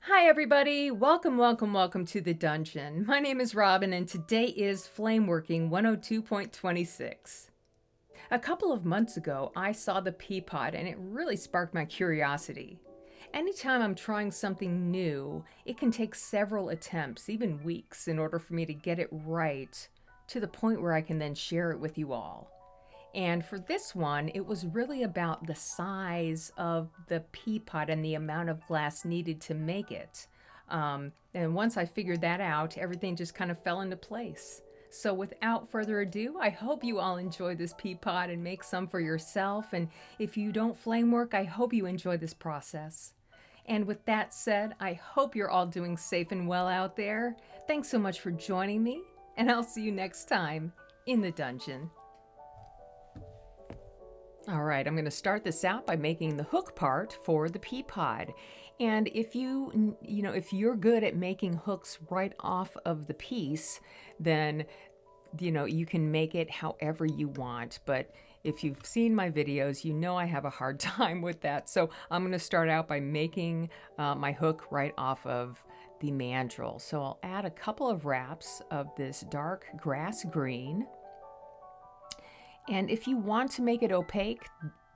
Hi everybody, welcome to the dungeon. My name is Robin and today is Flameworking 102.26. A couple of months ago, I saw the Pea Pod and it really sparked my curiosity. Anytime I'm trying something new, it can take several attempts, even weeks, in order for me to get it right to the point where I can then share it with you all. And for this one, it was really about the size of the pea pot and the amount of glass needed to make it. And once I figured that out, everything just kind of fell into place. So without further ado, I hope you all enjoy this pea pot and make some for yourself. And if you don't flame work, I hope you enjoy this process. And with that said, I hope you're all doing safe and well out there. Thanks so much for joining me, and I'll see you next time in the dungeon. All right, I'm going to start this out by making the hook part for the pea pod. And if if you're good at making hooks right off of the piece, then, you can make it however you want. But if you've seen my videos, you know I have a hard time with that. So I'm going to start out by making my hook right off of the mandrel. So I'll add a couple of wraps of this dark grass green. And if you want to make it opaque,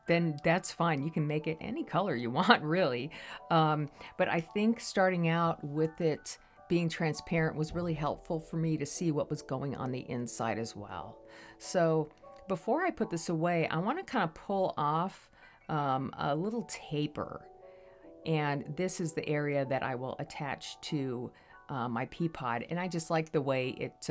then that's fine. You can make it any color you want, really. But I think starting out with it being transparent was really helpful for me to see what was going on the inside as well. So before I put this away, I want to kind of pull off a little taper. And this is the area that I will attach to my pea pod. And I just like the way it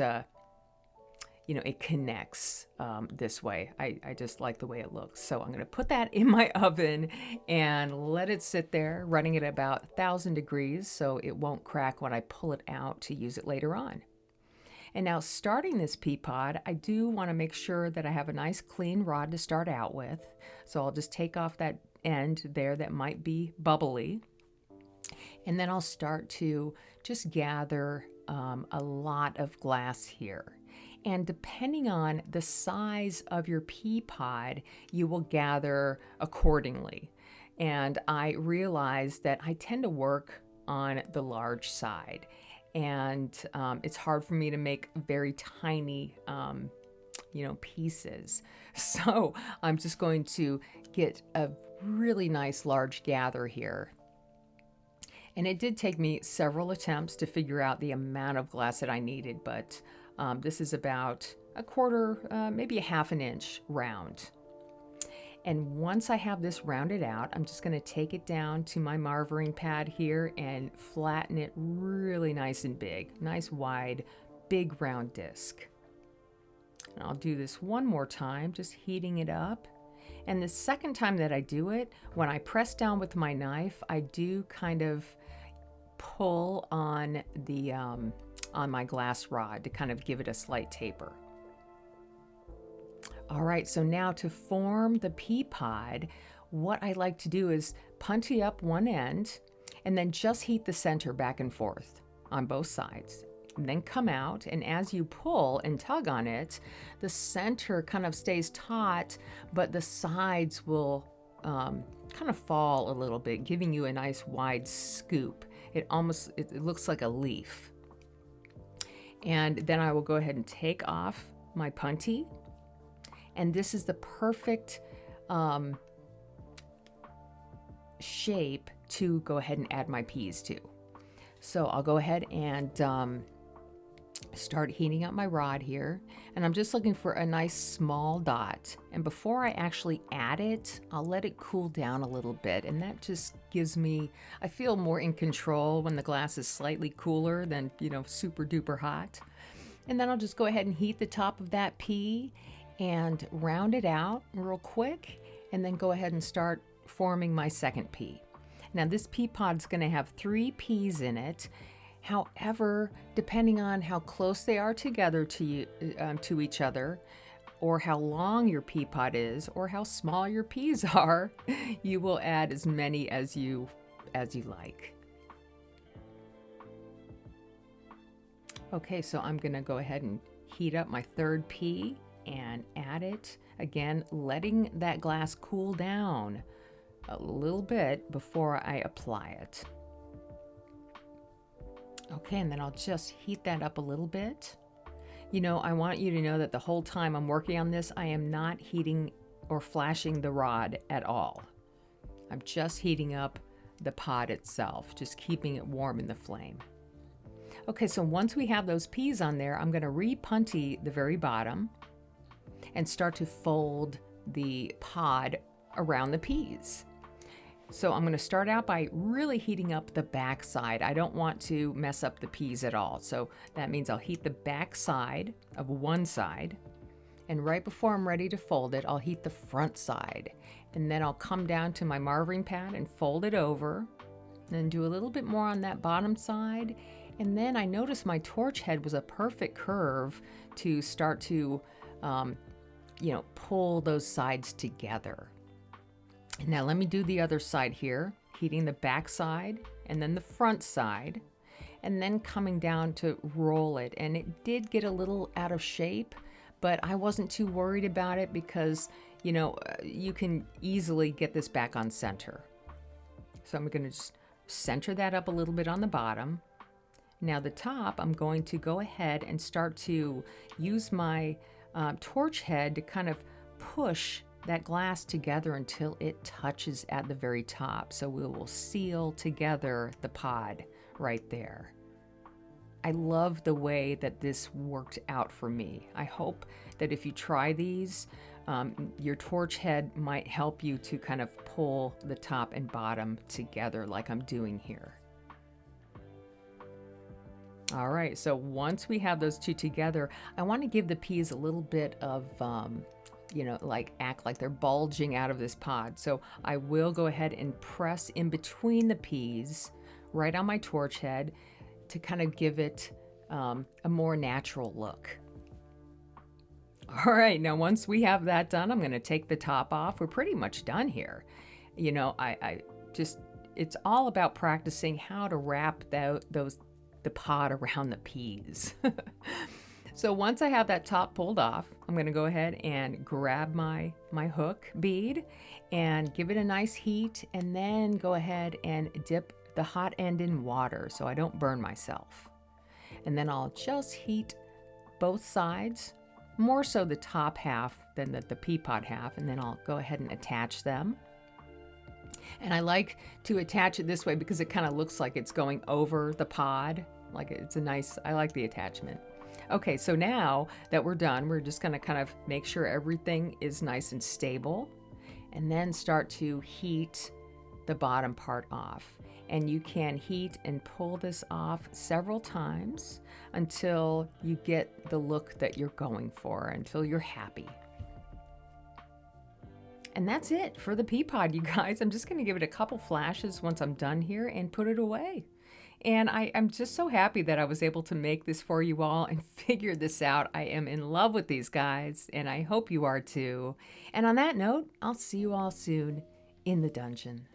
it connects this way. I just like the way it looks. So I'm going to put that in my oven and let it sit there, running at about 1,000 degrees so it won't crack when I pull it out to use it later on. And now starting this pea pod, I do want to make sure that I have a nice clean rod to start out with. So I'll just take off that end there that might be bubbly. And then I'll start to just gather a lot of glass here. And depending on the size of your pea pod, you will gather accordingly. And I realize that I tend to work on the large side. And it's hard for me to make very tiny, pieces. So I'm just going to get a really nice large gather here. And it did take me several attempts to figure out the amount of glass that I needed, but this is about a quarter, maybe a half an inch round. And once I have this rounded out, I'm just going to take it down to my marvering pad here and flatten it really nice and big. Nice wide, big round disc. And I'll do this one more time, just heating it up. And the second time that I do it, when I press down with my knife, I do kind of pull on the on my glass rod to kind of give it a slight taper. All right, so now to form the pea pod, what I like to do is punchy up one end and then just heat the center back and forth on both sides. And then come out, and as you pull and tug on it, the center kind of stays taut, but the sides will kind of fall a little bit, giving you a nice wide scoop. It looks like a leaf. And then I will go ahead and take off my punty. And this is the perfect shape to go ahead and add my peas to. So I'll go ahead and start heating up my rod here. And I'm just looking for a nice small dot. And before I actually add it, I'll let it cool down a little bit. And that just gives me, I feel more in control when the glass is slightly cooler than, super duper hot. And then I'll just go ahead and heat the top of that pea and round it out real quick. And then go ahead and start forming my second pea. Now this pea pod's going to have 3 peas in it. However, depending on how close they are together to each other, or how long your pea pod is, or how small your peas are, you will add as many as you like. Okay, so I'm going to go ahead and heat up my third pea and add it. Again, letting that glass cool down a little bit before I apply it. Okay, and then I'll just heat that up a little bit. You know, I want you to know that the whole time I'm working on this, I am not heating or flashing the rod at all. I'm just heating up the pod itself, just keeping it warm in the flame. Okay, so once we have those peas on there, I'm going to re-punty the very bottom and start to fold the pod around the peas. So I'm going to start out by really heating up the back side. I don't want to mess up the peas at all. So that means I'll heat the back side of one side. And right before I'm ready to fold it, I'll heat the front side. And then I'll come down to my marving pad and fold it over. Then do a little bit more on that bottom side. And then I noticed my torch head was a perfect curve to start to, pull those sides together. Now let me do the other side here, heating the back side and then the front side, and then coming down to roll it. And it did get a little out of shape, but I wasn't too worried about it because, you can easily get this back on center. So I'm going to just center that up a little bit on the bottom. Now the top, I'm going to go ahead and start to use my torch head to kind of push that glass together until it touches at the very top. So we will seal together the pod right there. I love the way that this worked out for me. I hope that if you try these, your torch head might help you to kind of pull the top and bottom together like I'm doing here. All right, so once we have those two together, I want to give the peas a little bit of act like they're bulging out of this pod. So I will go ahead and press in between the peas right on my torch head to kind of give it a more natural look. All right, now once we have that done, I'm going to take the top off. We're pretty much done here. It's all about practicing how to wrap the pod around the peas. So once I have that top pulled off, I'm going to go ahead and grab my hook bead and give it a nice heat, and then go ahead and dip the hot end in water so I don't burn myself. And then I'll just heat both sides, more so the top half than the pea pod half, and then I'll go ahead and attach them. And I like to attach it this way because it kind of looks like it's going over the pod. I like the attachment. Okay, so now that we're done, we're just going to kind of make sure everything is nice and stable, and then start to heat the bottom part off. And you can heat and pull this off several times until you get the look that you're going for, until you're happy. And that's it for the pea pod, you guys. I'm just going to give it a couple flashes once I'm done here and put it away. And I'm just so happy that I was able to make this for you all and figure this out. I am in love with these guys, and I hope you are too. And on that note, I'll see you all soon in the dungeon.